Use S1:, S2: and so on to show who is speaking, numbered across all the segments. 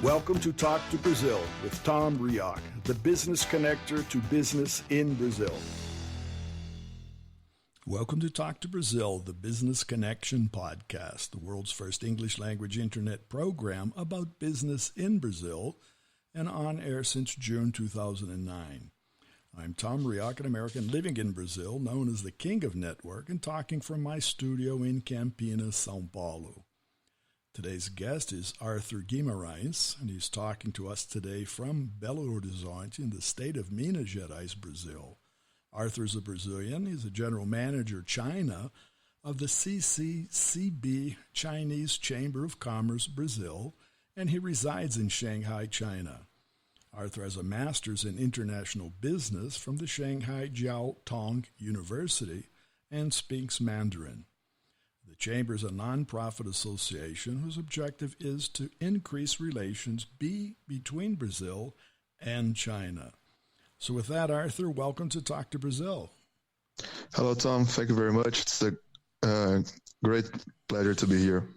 S1: Welcome to Talk to Brazil with Tom Reaoch, the business connector to business in Brazil. Welcome to Talk to Brazil, the Business Connection Podcast, the world's first English language internet program about business in Brazil and on air since June 2009. I'm Tom Reaoch, an American living in Brazil, known as the King of Network, and talking from my studio in Campinas, São Paulo. Today's guest is Arthur Guimarães, and he's talking to us today from Belo Horizonte in the state of Minas Gerais, Brazil. Arthur's a Brazilian. He's a general manager, China, of the CCCB, Chinese Chamber of Commerce, Brazil, and he resides in Shanghai, China. Arthur has a master's in international business from the Shanghai Jiao Tong University and speaks Mandarin. The Chamber is a nonprofit association whose objective is to increase relations between Brazil and China. So with that, Arthur, welcome to Talk to Brazil.
S2: Hello, Tom. Thank you very much. It's a great pleasure to be here.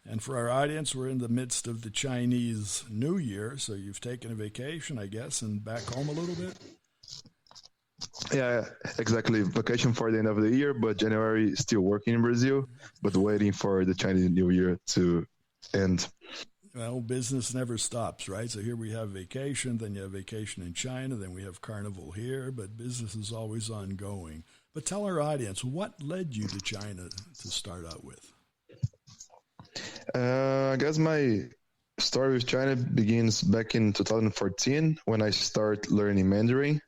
S1: And for our audience, we're in the midst of the Chinese New Year, so you've taken a vacation, I guess, and back home a little bit?
S2: Yeah, exactly. Vacation for the end of the year, but January still working in Brazil, but waiting for the Chinese New Year to end.
S1: Well, business never stops, right? So here we have vacation, then you have vacation in China, then we have Carnival here, but business is always ongoing. But tell our audience, what led you to China to start out with?
S2: I guess my story with China begins back in 2014 when I started learning Mandarin.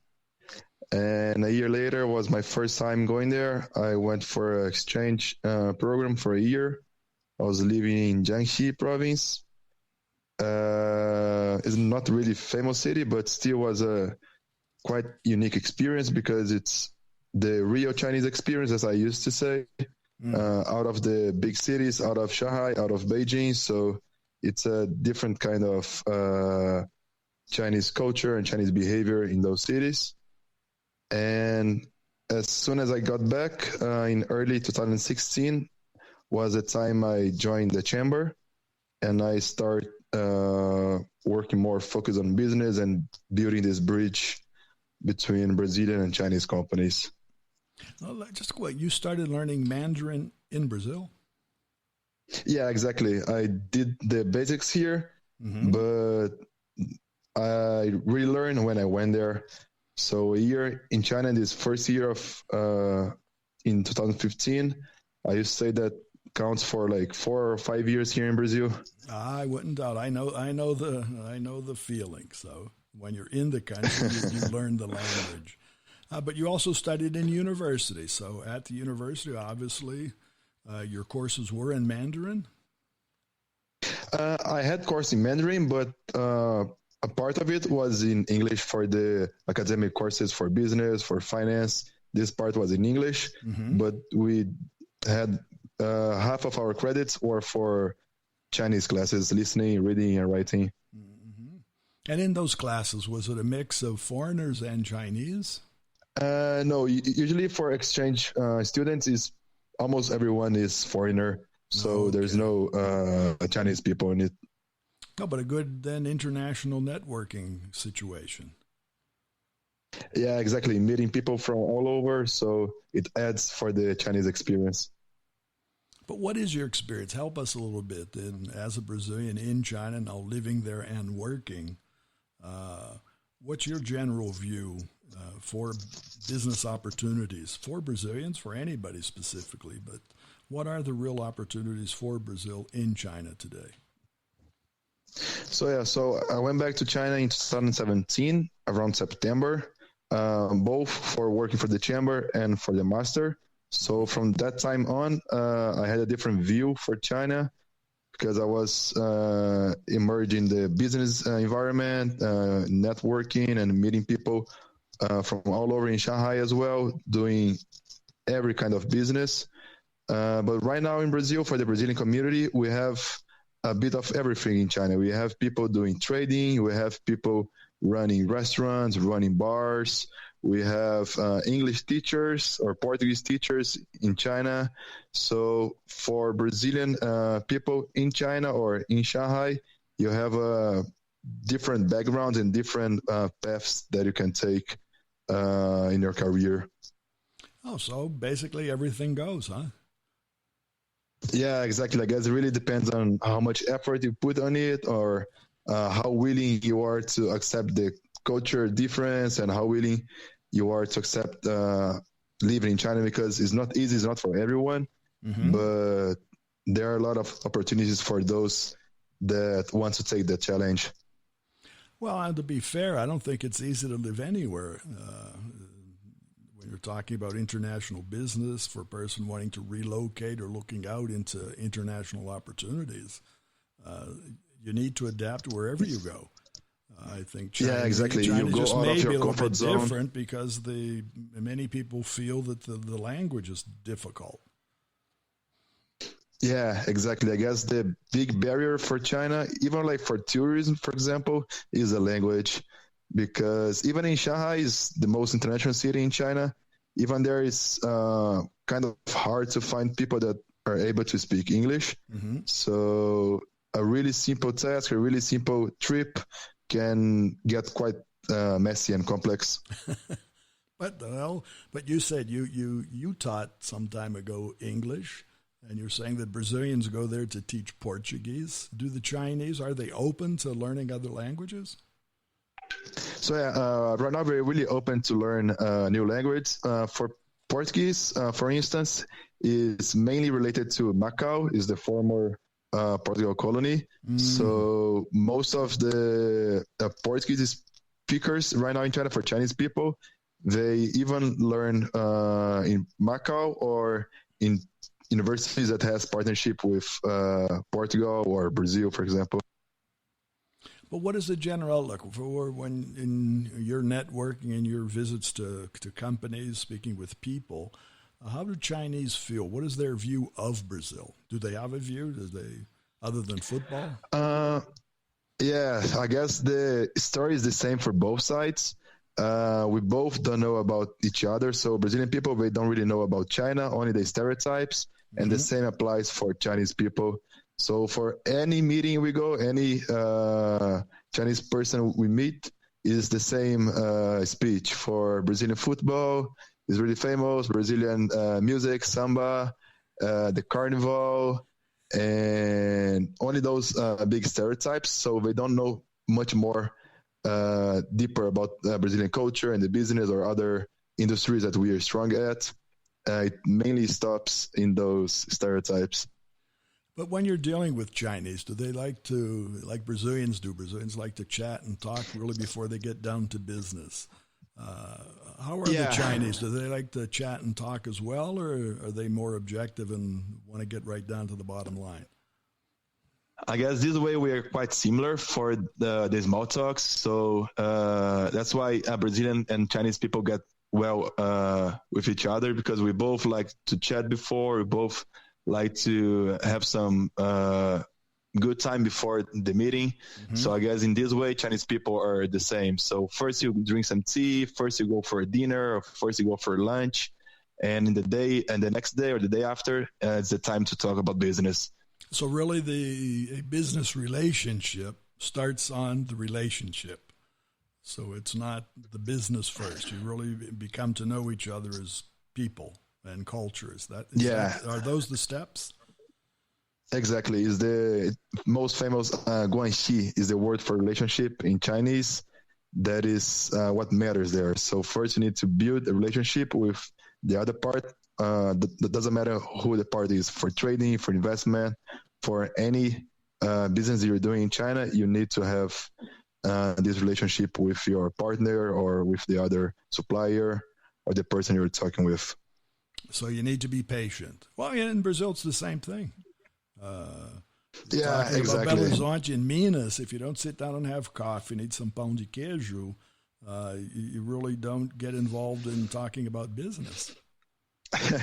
S2: And a year later was my first time going there. I went for an exchange program for a year. I was living in Jiangxi province. It's not really famous city, but still was a quite unique experience because it's the real Chinese experience, as I used to say, out of the big cities, out of Shanghai, out of Beijing. So it's a different kind of Chinese culture and Chinese behavior in those cities. And as soon as I got back in early 2016 was the time I joined the chamber, and I started working more focused on business and building this bridge between Brazilian and Chinese companies.
S1: Well, just what, you started learning Mandarin in Brazil?
S2: Yeah, exactly. I did the basics here, but I relearned when I went there. So a year in China, this first year of in 2015, I used to say that counts for like 4 or 5 years here in Brazil.
S1: I wouldn't doubt. I know the feeling. So when you're in the country, you learn the language. But you also studied in university. So at the university, obviously, your courses were in Mandarin.
S2: I had course in Mandarin, but a part of it was in English for the academic courses for business, for finance. This part was in English, but we had half of our credits were for Chinese classes, listening, reading, and writing.
S1: And in those classes, was it a mix of foreigners and Chinese?
S2: No, usually for exchange students, is almost everyone is foreigner, so there's no Chinese people in it.
S1: No, but a good then international networking situation.
S2: Yeah, exactly. Meeting people from all over, so it adds for the Chinese experience.
S1: But what is your experience? Help us a little bit. Then, as a Brazilian in China, now living there and working, what's your general view for business opportunities for Brazilians, for anybody specifically? But what are the real opportunities for Brazil in China today?
S2: So I went back to China in 2017, around September, both for working for the chamber and for the master. So from that time on, I had a different view for China because I was immersed in the business environment, networking and meeting people from all over in Shanghai as well, doing every kind of business. But right now in Brazil, for the Brazilian community, we have a bit of everything in China. We have people doing trading. We have people running restaurants, running bars. We have English teachers or Portuguese teachers in China. So for Brazilian people in China or in Shanghai, you have a different backgrounds and different paths that you can take in your career.
S1: Oh, so basically everything goes, huh?
S2: Yeah, exactly. I guess it really depends on how much effort you put on it, or how willing you are to accept the culture difference, and how willing you are to accept living in China, because it's not easy, it's not for everyone, but there are a lot of opportunities for those that want to take the challenge.
S1: Well, and to be fair, I don't think it's easy to live anywhere. When you're talking about international business, for a person wanting to relocate or looking out into international opportunities, you need to adapt wherever you go. I think China,
S2: exactly.
S1: China
S2: You go
S1: just
S2: out
S1: may
S2: of
S1: be
S2: your
S1: a little
S2: comfort
S1: bit
S2: zone.
S1: different because many people feel that the language is difficult.
S2: Yeah, exactly. I guess the big barrier for China, even like for tourism, for example, is the language. Because even in Shanghai, is the most international city in China, even there is kind of hard to find people that are able to speak English. So a really simple task, a really simple trip can get quite messy and complex.
S1: But you said you taught some time ago English, and you're saying that Brazilians go there to teach Portuguese. Do the Chinese, are they open to learning other languages?
S2: So right now we're really open to learn new language. For Portuguese, for instance, is mainly related to Macau, is the former Portugal colony. So most of the Portuguese speakers right now in China, for Chinese people, they even learn in Macau or in universities that has partnership with Portugal or Brazil, for example.
S1: But what is the general outlook for when in your networking and your visits to companies, speaking with people? How do Chinese feel? What is their view of Brazil? Do they have a view? Other than football?
S2: Yeah, I guess the story is the same for both sides. We both don't know about each other. So Brazilian people, they don't really know about China, only the stereotypes. And the same applies for Chinese people. So for any meeting we go, any Chinese person we meet, is the same speech. For Brazilian football, is really famous. Brazilian music, samba, the carnival, and only those big stereotypes. So they don't know much more deeper about Brazilian culture and the business or other industries that we are strong at. It mainly stops in those stereotypes.
S1: But when you're dealing with Chinese, do they like Brazilians do? Brazilians like to chat and talk really before they get down to business. How are the Chinese? Do they like to chat and talk as well, or are they more objective and want to get right down to the bottom line?
S2: I guess this way we are quite similar for the small talks. So that's why Brazilian and Chinese people get well with each other, because we both like to chat before, we both like to have some good time before the meeting. So I guess in this way, Chinese people are the same. So first you drink some tea, first you go for a dinner, or first you go for lunch. And in the next day or the day after, it's the time to talk about business.
S1: So really a business relationship starts on the relationship. So it's not the business first. You really become to know each other as people and culture. Are those the steps?
S2: Exactly. Is the most famous guanxi is the word for relationship in Chinese. That is what matters there. So first you need to build a relationship with the other part. That doesn't matter who the party is. For trading, for investment, for any business you're doing in China, you need to have this relationship with your partner or with the other supplier or the person you're talking with.
S1: So you need to be patient. Well, in Brazil, it's the same thing. Talking
S2: exactly.
S1: about Belo Horizonte in Minas, if you don't sit down and have coffee and eat some pão de queijo, you really don't get involved in talking about business.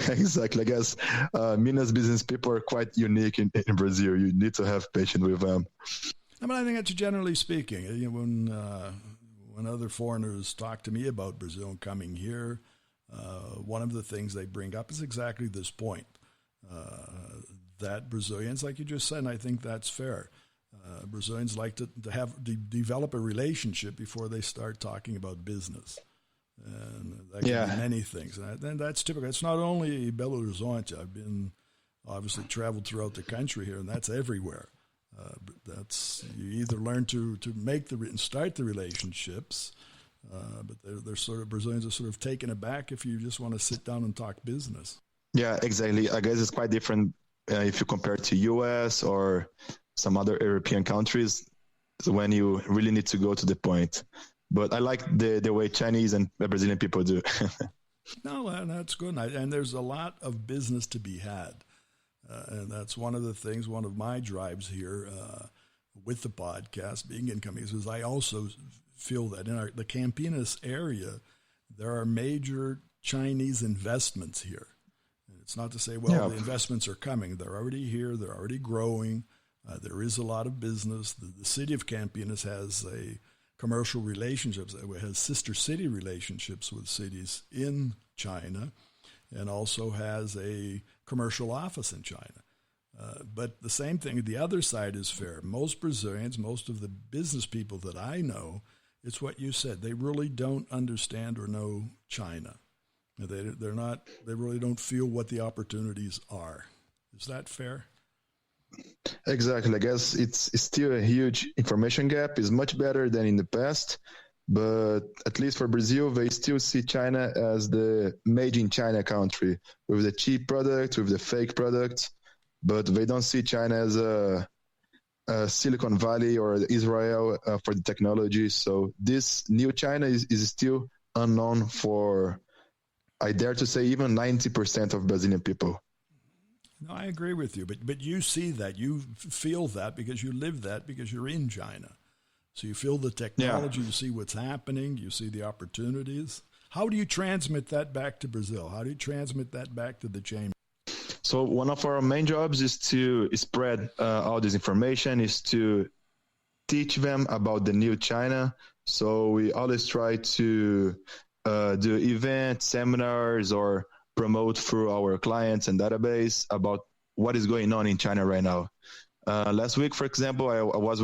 S2: Exactly. I guess Minas business people are quite unique in Brazil. You need to have patience with them.
S1: I mean, I think that's generally speaking. When other foreigners talk to me about Brazil coming here, one of the things they bring up is exactly this point, that Brazilians, like you just said, and I think that's fair, Brazilians like to develop a relationship before they start talking about business. And that can be many things. And that's typical. It's not only Belo Horizonte. I've been obviously traveled throughout the country here, and that's everywhere. That's you either learn to make and start the relationships, but they're sort of Brazilians are sort of taken aback if you just want to sit down and talk business.
S2: Yeah, exactly. I guess it's quite different if you compare to U.S. or some other European countries when you really need to go to the point. But I like the way Chinese and Brazilian people do.
S1: No, that's good. And there's a lot of business to be had. And that's one of the things, one of my drives here with the podcast, being in Campinas, is I also feel that in the Campinas area, there are major Chinese investments here. And it's not to say, the investments are coming. They're already here. They're already growing. There is a lot of business. The city of Campinas has a commercial relationships. It has sister city relationships with cities in China, and also has a commercial office in China. But the same thing, the other side is fair. Most Brazilians, most of the business people that I know, it's what you said. They really don't understand or know China. They really don't feel what the opportunities are. Is that fair?
S2: Exactly. I guess it's still a huge information gap. It's much better than in the past, but at least for Brazil, they still see China as the made in China country with the cheap products, with the fake products, but they don't see China as a Silicon Valley or Israel for the technology. So this new China is still unknown for, I dare to say, even 90% of Brazilian people.
S1: No, I agree with you, but you see that, you feel that because you live that because you're in China. So you feel the technology, you see what's happening, you see the opportunities. How do you transmit that back to Brazil? How do you transmit that back to the chamber?
S2: So one of our main jobs is to spread all this information, is to teach them about the new China. So we always try to do events, seminars, or promote through our clients and database about what is going on in China right now. Last week, for example, I was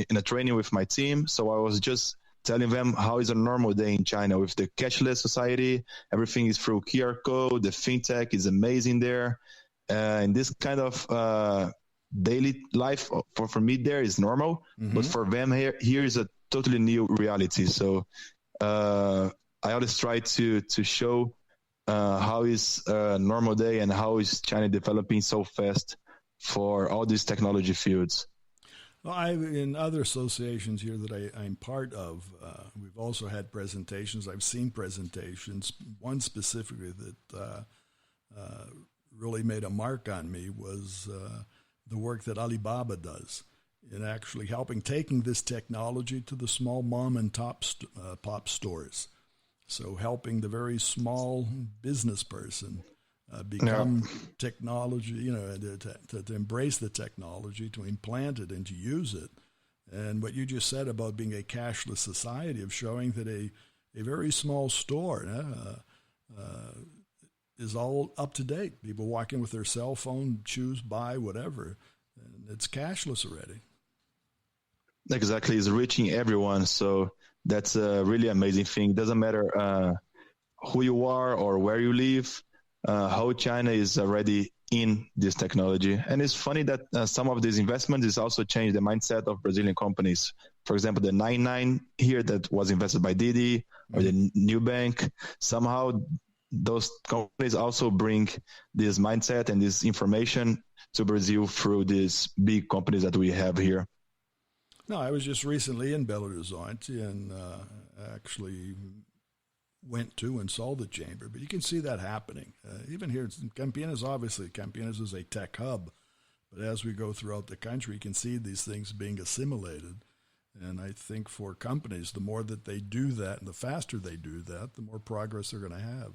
S2: in a training with my team. So I was just telling them how is a normal day in China with the cashless society. Everything is through QR code. The fintech is amazing there. And this kind of daily life for me there is normal. Mm-hmm. But for them here is a totally new reality. So I always try to show how is a normal day and how is China developing so fast for all these technology fields.
S1: Well, in other associations here that I'm part of, we've also had presentations. I've seen presentations. One specifically that really made a mark on me was the work that Alibaba does in actually taking this technology to the small mom and pop stores. So helping the very small business person become technology, to embrace the technology, to implant it and to use it. And what you just said about being a cashless society, of showing that a very small store is all up to date. People walk in with their cell phone, choose, buy, whatever. And it's cashless already.
S2: Exactly. It's reaching everyone. So that's a really amazing thing. It doesn't matter who you are or where you live, how China is already in this technology. And it's funny that some of these investments has also changed the mindset of Brazilian companies. For example, the 99 here that was invested by Didi or the New Bank, somehow those companies also bring this mindset and this information to Brazil through these big companies that we have here.
S1: No, I was just recently in Belo Horizonte and actually went to and saw the chamber. But you can see that happening. Even here in Campinas, obviously, Campinas is a tech hub. But as we go throughout the country, you can see these things being assimilated. And I think for companies, the more that they do that and the faster they do that, the more progress they're going to have.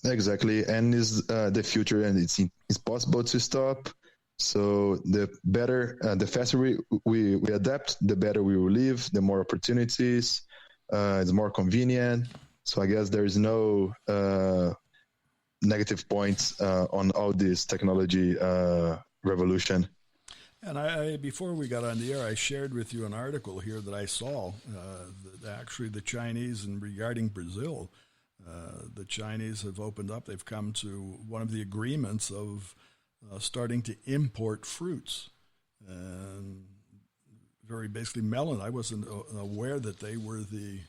S2: Exactly. And is the future, and it's possible to stop. So the better, the faster we adapt, the better we will live, the more opportunities, it's more convenient. So I guess there is no negative points on all this technology revolution.
S1: And I before we got on the air, I shared with you an article here that I saw that actually the Chinese, and regarding Brazil, the Chinese have opened up. They've come to one of the agreements of starting to import fruits. And very basically melon. I wasn't aware that they were the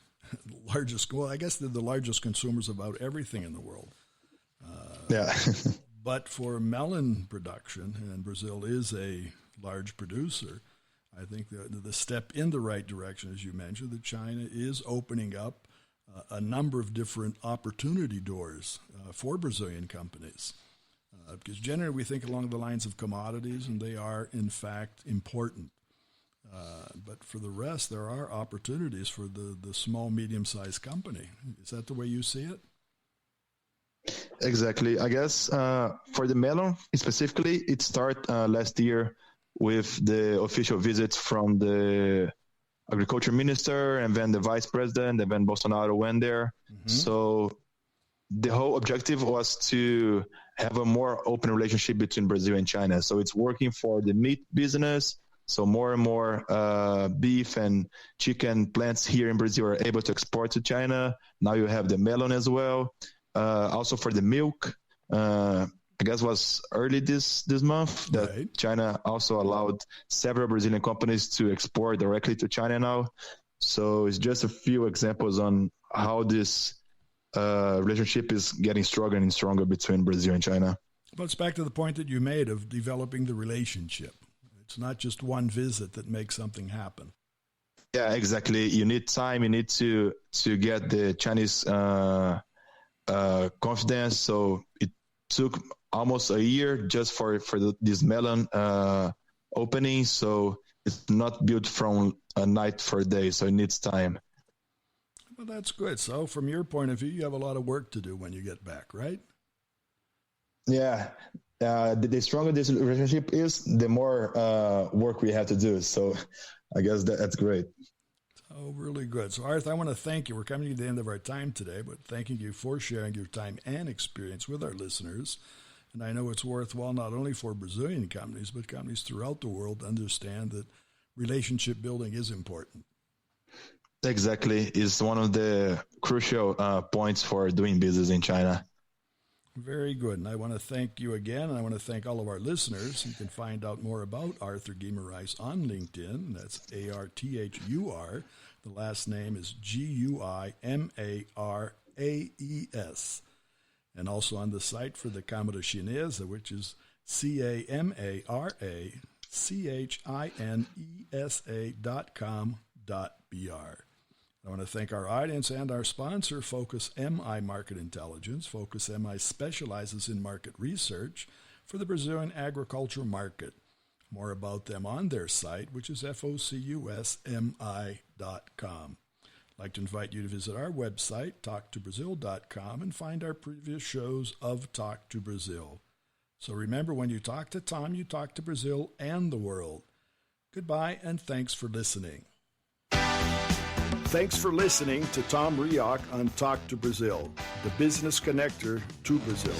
S1: largest, well, I guess they're the largest consumers of about everything in the world.
S2: Yeah.
S1: But for melon production, and Brazil is a large producer, I think the step in the right direction, as you mentioned, that China is opening up a number of different opportunity doors for Brazilian companies. Because generally we think along the lines of commodities, and they are, in fact, important. But for the rest, there are opportunities for the small, medium-sized company. Is that the way you see it?
S2: Exactly. I guess for the melon specifically, it started last year with the official visits from the agriculture minister and then the vice president, and then Bolsonaro went there. Mm-hmm. So the whole objective was to have a more open relationship between Brazil and China. So it's working for the meat business. So more and more beef and chicken plants here in Brazil are able to export to China. Now you have the melon as well. Also for the milk, I guess was early this month that right. China also allowed several Brazilian companies to export directly to China now. So it's just a few examples on how this relationship is getting stronger and stronger between Brazil and China.
S1: But it's back to the point that you made of developing the relationship. It's not just one visit that makes something happen.
S2: Yeah, exactly. You need time. You need to get the Chinese confidence. So it took almost a year just for this melon opening. So it's not built from a night for a day. So it needs time.
S1: Well, that's good. So from your point of view, you have a lot of work to do when you get back, right?
S2: Yeah. The stronger this relationship is, the more work we have to do. So I guess that's great.
S1: Oh, really good. So, Arthur, I want to thank you. We're coming to the end of our time today, but thanking you for sharing your time and experience with our listeners. And I know it's worthwhile not only for Brazilian companies, but companies throughout the world to understand that relationship building is important.
S2: Exactly. It's one of the crucial points for doing business in China.
S1: Very good. And I want to thank you again. And I want to thank all of our listeners. You can find out more about Arthur Guimarães on LinkedIn. That's Arthur. The last name is Guimaras. And also on the site for the Câmara Chinesa, which is CAMARACHINESA.com.br. I want to thank our audience and our sponsor, Focus MI Market Intelligence. Focus MI specializes in market research for the Brazilian agriculture market. More about them on their site, which is FOCUSMI.com. I'd like to invite you to visit our website, talktobrazil.com, and find our previous shows of Talk to Brazil. So remember, when you talk to Tom, you talk to Brazil and the world. Goodbye, and thanks for listening. Thanks for listening to Tom Reaoch on Talk to Brazil, the business connector to Brazil.